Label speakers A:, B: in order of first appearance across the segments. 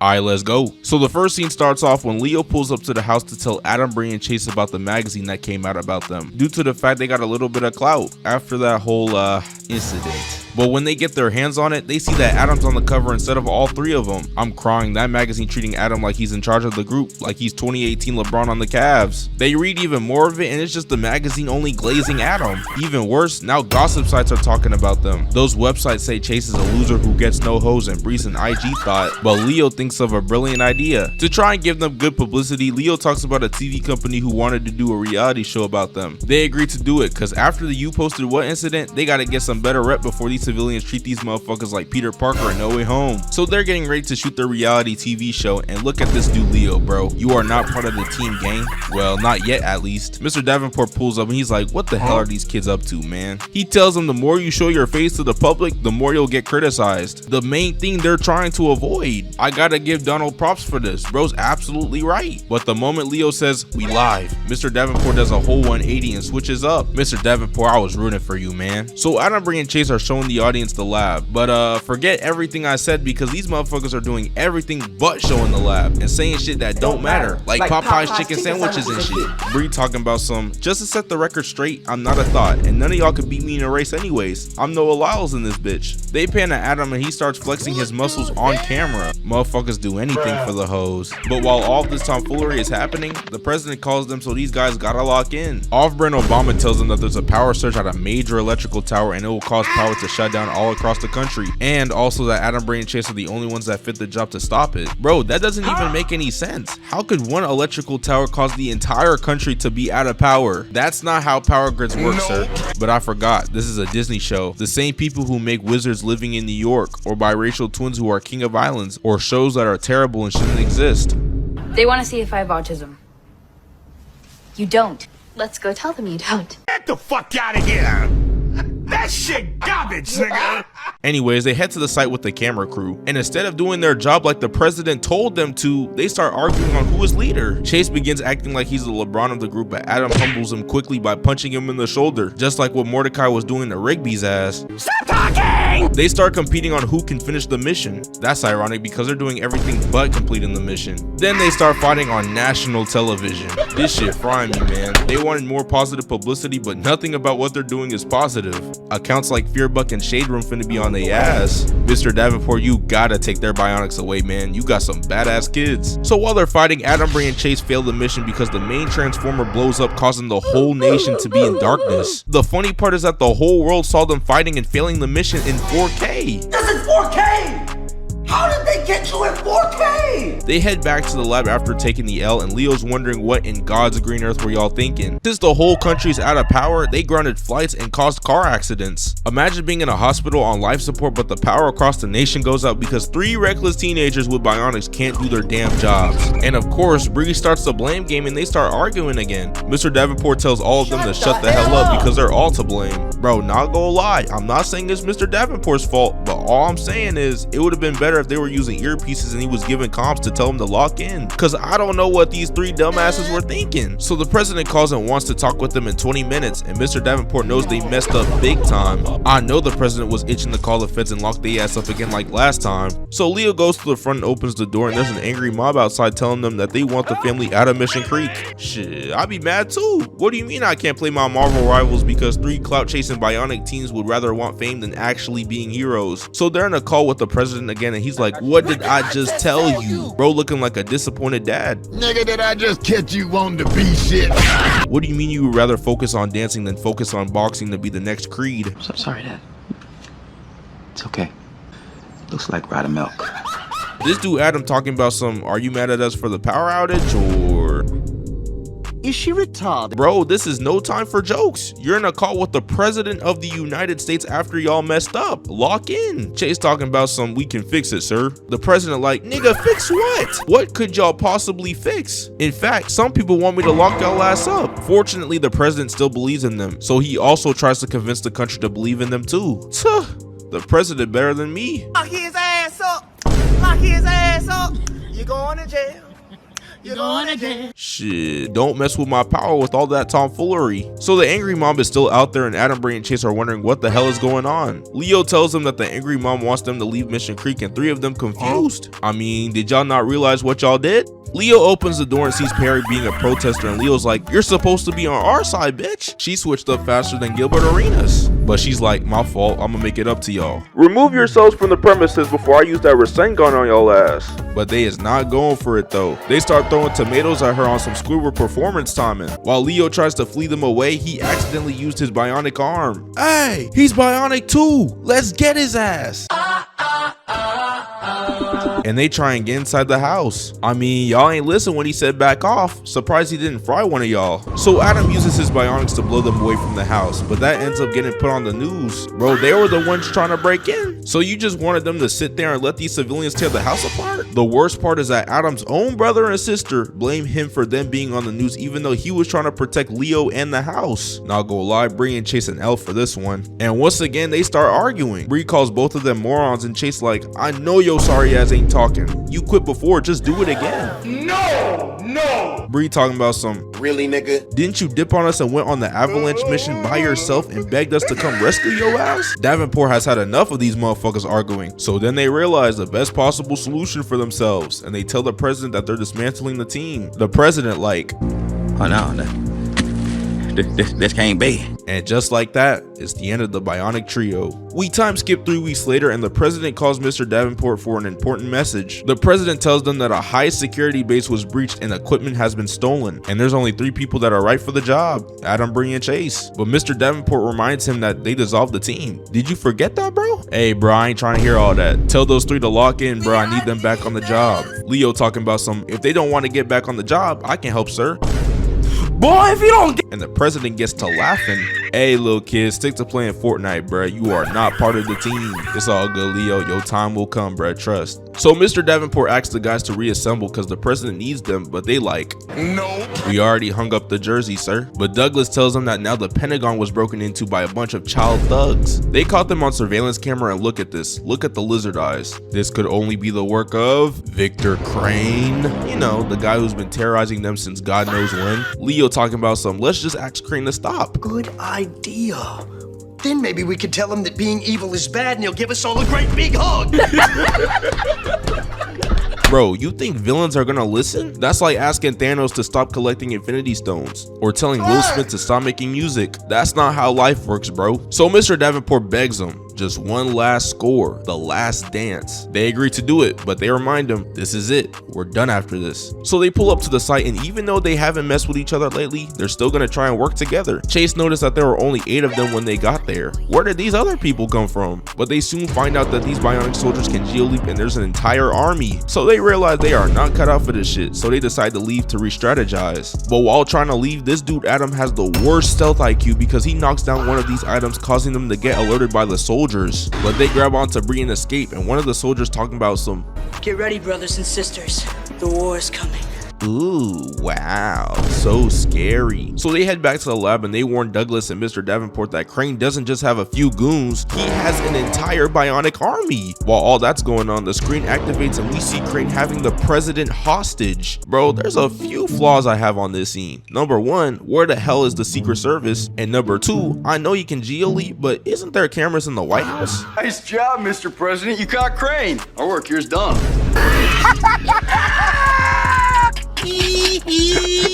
A: Alright, let's go. So the first scene starts off when Leo pulls up to the house to tell Adam, Bree, and Chase about the magazine that came out about them, due to the fact they got a little bit of clout after that whole incident. But when they get their hands on it, they see that Adam's on the cover instead of all three of them. I'm crying. That magazine treating Adam like he's in charge of the group, like he's 2018 LeBron on the Cavs. They read even more of it and it's just the magazine only glazing Adam. Even worse, now gossip sites are talking about them. Those websites say Chase is a loser who gets no hoes and Bree's an IG thought, but Leo thinks of a brilliant idea. To try and give them good publicity, Leo talks about a TV company who wanted to do a reality show about them. They agreed to do it because after the You Posted What incident, they gotta get some better rep before these civilians treat these motherfuckers like Peter Parker in No Way Home. So they're getting ready to shoot their reality TV show, and look at this dude Leo, bro. You are not part of the team, gang. Well, not yet at least. Mr. Davenport pulls up and he's like, what the hell are these kids up to, man? He tells them the more you show your face to the public, the more you'll get criticized. The main thing they're trying to avoid. I gotta give Donald props for this. Bro's absolutely right. But the moment Leo says, we live, Mr. Davenport does a whole 180 and switches up. Mr. Davenport, I was rooting for you, man. So Adam, Bree, and Chase are showing the audience the lab, but forget everything I said because these motherfuckers are doing everything but showing the lab and saying shit that don't matter, like Popeye's chicken sandwiches and shit. Bree talking about some, just to set the record straight, I'm not a thought and none of y'all could beat me in a race anyways. I'm Noah Lyles in this bitch. They pan to Adam and he starts flexing his muscles on camera. Motherfuckers do anything for the hoes. But while all this tomfoolery is happening, the president calls them, so these guys gotta lock in. Off-brand Obama tells them that there's a power surge at a major electrical tower and it will cause power to shut down all across the country, and also that Adam, Bree, and Chase are the only ones that fit the job to stop it. Bro, that doesn't even make any sense. How could one electrical tower cause the entire country to be out of power? That's not how power grids work, sir. But I forgot, this is a Disney show. The same people who make Wizards Living in New York, or biracial twins who are King of Islands, or shows that are terrible and shouldn't exist.
B: They want to see if I have autism. You don't. Let's go tell them you don't.
C: Get the fuck out of here! That shit garbage, nigga!
A: Anyways, they head to the site with the camera crew, and instead of doing their job like the president told them to, they start arguing on who is leader. Chase begins acting like he's the LeBron of the group, but Adam humbles him quickly by punching him in the shoulder, just like what Mordecai was doing to Rigby's ass.
C: Stop talking!
A: They start competing on who can finish the mission. That's ironic because they're doing everything but completing the mission. Then they start fighting on national television. This shit frying me, man. They wanted more positive publicity, but nothing about what they're doing is positive. Accounts like Fearbuck and Shade Room finna be on their ass. Mr. Davenport, you gotta take their bionics away, man. You got some badass kids. So while they're fighting, Adam, Bree, and Chase fail the mission because the main transformer blows up, causing the whole nation to be in darkness. The funny part is that the whole world saw them fighting and failing the mission in 4K.
D: This is 4K! How did they get you in 4K?
A: They head back to the lab after taking the L, and Leo's wondering what in God's green earth were y'all thinking. Since the whole country's out of power, they grounded flights and caused car accidents. Imagine being in a hospital on life support, but the power across the nation goes out because 3 reckless teenagers with bionics can't do their damn jobs. And of course, Bree starts the blame game and they start arguing again. Mr. Davenport tells all of them to shut the hell up because they're all to blame. Bro, not gonna lie, I'm not saying it's Mr. Davenport's fault, but all I'm saying is it would have been better if they were using earpieces and he was giving comps to tell them to lock in, because I don't know what these 3 dumbasses were thinking. So the president calls and wants to talk with them in 20 minutes, and Mr. Davenport knows they messed up big time. I know the president was itching to call the feds and lock their ass up again like last time. So Leo goes to the front and opens the door, and there's an angry mob outside telling them that they want the family out of Mission Creek. Shit, I'd be mad too. What do you mean I can't play my Marvel rivals because 3 clout chasing bionic teens would rather want fame than actually being heroes? So they're in a call with the president again, and he's like, what did I just tell you? Bro looking like a disappointed dad.
E: Nigga, did I just catch you wanting to be shit?
A: What do you mean you would rather focus on dancing than focus on boxing to be the next Creed?
F: I'm so sorry, Dad. It's okay. Looks like rotted milk.
A: This dude Adam talking about some, are you mad at us for the power outage, or...
D: Is she retarded?
A: Bro, this is no time for jokes. You're in a call with the president of the United States after y'all messed up. Lock in. Chase talking about some, we can fix it, sir. The president like, nigga, fix what? What could y'all possibly fix? In fact, some people want me to lock y'all ass up. Fortunately, the president still believes in them, so he also tries to convince the country to believe in them too. Tuh, the president better than me.
D: Lock his ass up. Lock his ass up. You're going to jail.
A: Shit, don't mess with my power with all that tomfoolery. So the angry mom is still out there and Adam, Bree, and Chase are wondering what the hell is going on. Leo tells them that the angry mom wants them to leave Mission Creek and three of them confused. I mean, did y'all not realize what y'all did? Leo opens the door and sees Perry being a protester and Leo's like, you're supposed to be on our side, bitch. She switched up faster than Gilbert Arenas. But she's like, my fault, I'm gonna make it up to y'all. Remove yourselves from the premises before I use that Rasengan on y'all ass. But they is not going for it though. They start throwing tomatoes at her on some Squidward performance timing. While Leo tries to flee them away, he accidentally used his bionic arm. Hey, he's bionic too. Let's get his ass. And they try and get inside the house. I mean, y'all ain't listen when he said back off. Surprised he didn't fry one of y'all. So Adam uses his bionics to blow them away from the house, but that ends up getting put on the news. Bro, they were the ones trying to break in. So you just wanted them to sit there and let these civilians tear the house apart? The worst part is that Adam's own brother and sister blame him for them being on the news, even though he was trying to protect Leo and the house. Not gonna lie, Bree and Chase an L for this one. And once again, they start arguing. Bree calls both of them morons and Chase like, I know your sorry ass ain't talking. You quit before, just do it again.
C: No!
A: Bree talking about some,
D: Really, nigga?
A: didn't you dip on us and went on the avalanche mission by yourself and begged us to come rescue your ass? Davenport has had enough of these motherfuckers arguing. So then they realize the best possible solution for themselves and they tell the president that they're dismantling the team. The president like,
F: Oh no, this can't be.
A: and just like that, it's the end of the bionic trio. We time skip 3 weeks later and the president calls Mr. Davenport for an important message. The president tells them that a high security base was breached and equipment has been stolen. And there's only 3 people that are right for the job, Adam, Bree, and Chase. But Mr. Davenport reminds him that they dissolved the team. Did you forget that, bro? Hey, bro, I ain't trying to hear all that. Tell those 3 to lock in, bro. I need them back on the job. Leo talking about some, if they don't want to get back on the job, I can help, sir.
D: Boy, if you don't get...
A: And the president gets to laughing. Hey, little kid, stick to playing Fortnite, bruh. You are not part of the team. It's all good, Leo. Your time will come, bruh. Trust. So Mr. Davenport asks the guys to reassemble because the president needs them, but they like,
C: No.
A: we already hung up the jersey, sir. But Douglas tells them that now the Pentagon was broken into by a bunch of child thugs. They caught them on surveillance camera and look at this. Look at the lizard eyes. This could only be the work of Victor Crane. You know, the guy who's been terrorizing them since God knows when. Leo talking about some, let's just ask Crane to stop.
D: Good idea. Then maybe we could tell him that being evil is bad and he'll give us all a great big hug.
A: Bro, you think villains are gonna listen? That's like asking Thanos to stop collecting Infinity Stones or telling Will Smith to stop making music. That's not how life works, bro. So Mr. Davenport begs him, just one last score, the last dance. They agree to do it, but they remind him, this is it, we're done after this. So they pull up to the site, and even though they haven't messed with each other lately, they're still gonna try and work together. Chase noticed that there were only 8 of them when they got there. Where did these other people come from? But they soon find out that these bionic soldiers can geoleap and there's an entire army. So they realize they are not cut out for this shit, so they decide to leave to re-strategize. But while trying to leave, this dude Adam has the worst stealth IQ because he knocks down one of these items, causing them to get alerted by the soldiers. But they grab onto Bree and escape, and one of the soldiers talking about some,
G: Get ready, brothers and sisters. The war is coming.
A: ooh, wow, so scary. So they head back to the lab and they warn Douglas and Mr. Davenport that Crane doesn't just have a few goons, he has an entire bionic army. While all that's going on, the screen activates and we see Crane having the president hostage. Bro, there's a few flaws I have on this scene. Number 1, where the hell is the Secret Service? And number 2, I know you can geoleap, but isn't there cameras in the White House?
H: Nice job, Mr. President. You caught Crane. Our work here's done.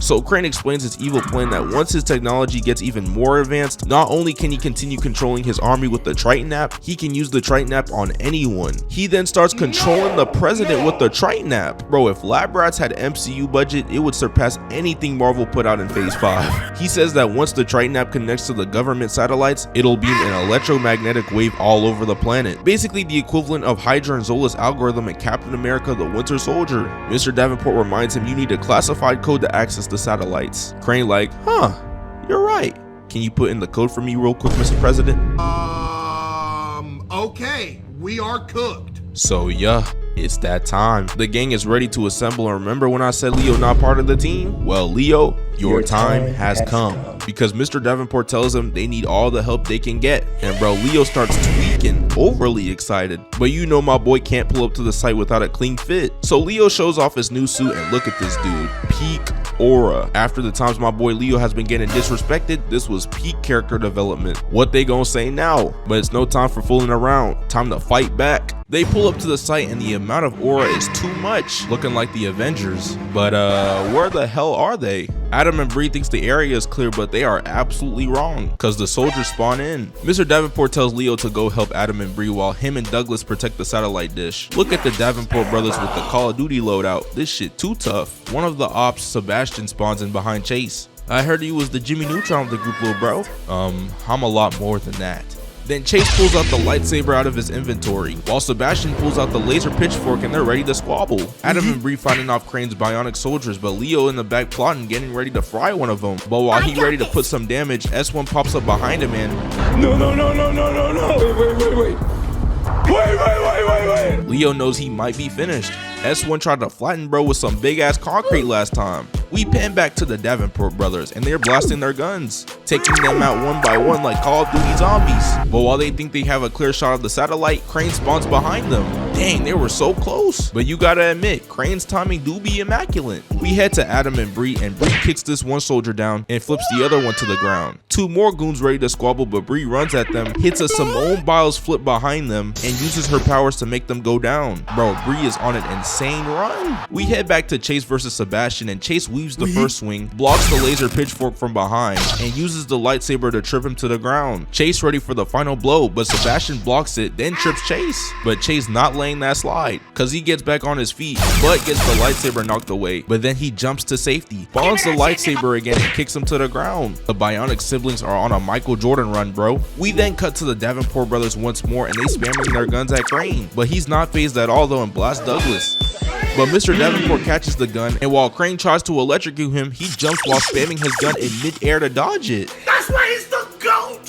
A: So Crane explains his evil plan that once his technology gets even more advanced, not only can he continue controlling his army with the Triton app, he can use the Triton app on anyone. He then starts controlling the president with the Triton app. Bro, if Labrats had MCU budget, it would surpass anything Marvel put out in Phase 5. He says that once the Triton app connects to the government satellites, it'll beam an electromagnetic wave all over the planet. Basically the equivalent of Hydra and Zola's algorithm in Captain America the Winter Soldier. Mr. Davenport reminds him you need a classified code to access the satellites. Crane like, huh, you're right. Can you put in the code for me real quick, Mr. President?
C: Okay, we are cooked.
A: So yeah, It's that time. The gang is ready to assemble, and remember when I said Leo not part of the team? Well, Leo, your time has come. Because Mr. Davenport tells them they need all the help they can get. And bro, Leo starts tweaking, overly excited. But you know my boy can't pull up to the site without a clean fit. So Leo shows off his new suit, and look at this dude. Peak aura. After the times my boy Leo has been getting disrespected, this was peak character development. What they gonna say now? But it's no time for fooling around. Time to fight back. They pull up to the site, and the amount of aura is too much, looking like the Avengers. But where the hell are they? Adam and Bree thinks the area is clear, but they are absolutely wrong, cause the soldiers spawn in. Mr. Davenport tells Leo to go help Adam and Bree while him and Douglas protect the satellite dish. Look at the Davenport brothers with the Call of Duty loadout. This shit too tough. One of the ops, Sebastian, spawns in behind Chase. I heard you was the Jimmy Neutron of the group, little bro. I'm a lot more than that. Then Chase pulls out the lightsaber out of his inventory, while Sebastian pulls out the laser pitchfork, and they're ready to squabble. Adam and Bree fighting off KRANE'S bionic soldiers, but Leo in the back plotting, getting ready to fry one of them. But while he ready to put some damage, S1 pops up behind him and
E: No. Wait.
A: Leo knows he might be finished. S1 tried to flatten bro with some big ass concrete last time. We pan back to the Davenport brothers, and they're blasting their guns, taking them out one by one like Call of Duty zombies. But while they think they have a clear shot of the satellite, KRANE spawns behind them. Dang, they were so close. But you gotta admit, KRANE's timing do be immaculate. We head to Adam and Bree kicks this one soldier down and flips the other one to the ground. Two more goons ready to squabble, but Bree runs at them, hits a Simone Biles flip behind them, and uses her powers to make them go down. Bro, Bree is on an insane run. We head back to Chase versus Sebastian, and Chase weaves the first swing, blocks the laser pitchfork from behind, and uses the lightsaber to trip him to the ground. Chase ready for the final blow, but Sebastian blocks it, then trips Chase. But Chase not laying that slide, cause he gets back on his feet, but gets the lightsaber knocked away. But then he jumps to safety, bonds the lightsaber again, and kicks him to the ground. The bionic siblings are on a Michael Jordan run, bro. We then cut to the Davenport brothers once more, and they spamming their guns at KRANE, but he's not phased at all though and blasts Douglas. But Mr. Davenport catches the gun, and while KRANE tries to electrocute him, he jumps while spamming his gun in mid-air to dodge it.
C: That's why he's the GOAT!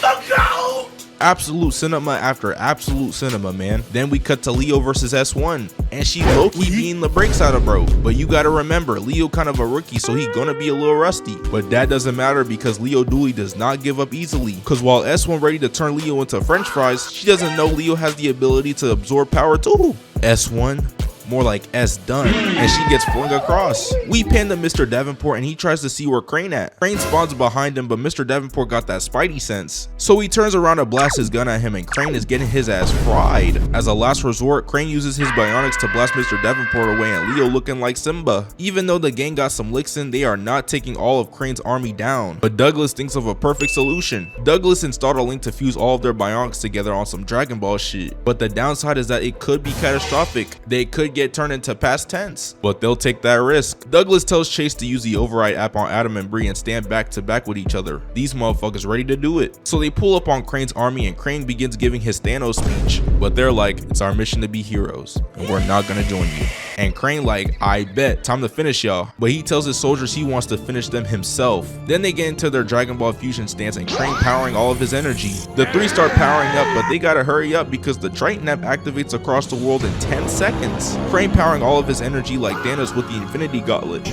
C: The GOAT!
A: Absolute cinema after absolute cinema, man. Then we cut to Leo versus S1, and she low-key beating the brakes out of bro. But you gotta remember, Leo kind of a rookie, so he gonna be a little rusty. But that doesn't matter because Leo Dooley does not give up easily. Cause while S1 ready to turn Leo into french fries, she doesn't know Leo has the ability to absorb power too. S1, more like S done, and she gets flung across. We pan to Mr. Davenport, and he tries to see where KRANE at. KRANE spawns behind him, but Mr. Davenport got that spidey sense, so he turns around to blast his gun at him, and KRANE is getting his ass fried. As a last resort, KRANE uses his bionics to blast Mr. Davenport away, and Leo looking like Simba. Even though the gang got some licks in, they are not taking all of KRANE's army down. But Douglas thinks of a perfect solution. Douglas installed a link to fuse all of their bionics together on some Dragon Ball shit. But the downside is that it could be catastrophic. They could get turned into past tense, but they'll take that risk. Douglas tells Chase to use the override app on Adam and Bree and stand back to back with each other. These motherfuckers ready to do it. So they pull up on KRANE's army, and KRANE begins giving his Thanos speech, but they're like, it's our mission to be heroes, and we're not gonna join you. And KRANE like, I bet, time to finish y'all. But he tells his soldiers he wants to finish them himself. Then they get into their Dragon Ball fusion stance, and KRANE powering all of his energy. The three start powering up, but they gotta hurry up because the Triton app activates across the world in 10 seconds. KRANE powering all of his energy like Thanos with the Infinity Gauntlet.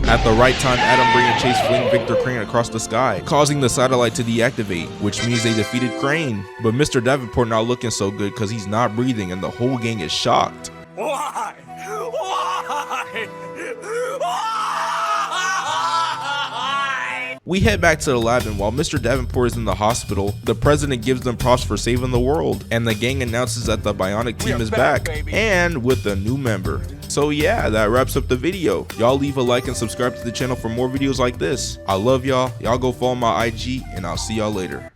A: At the right time, Adam, Bree, and Chase fling Victor KRANE across the sky, causing the satellite to deactivate, which means they defeated KRANE. But Mr. Davenport not looking so good because he's not breathing, and the whole gang is shocked.
C: Why?
A: We head back to the lab, and while Mr. Davenport is in the hospital, the president gives them props for saving the world, and the gang announces that the bionic team is back, and with a new member. So yeah, that wraps up the video. Y'all leave a like and subscribe to the channel for more videos like this. I love y'all. Y'all go follow my IG, and I'll see y'all later.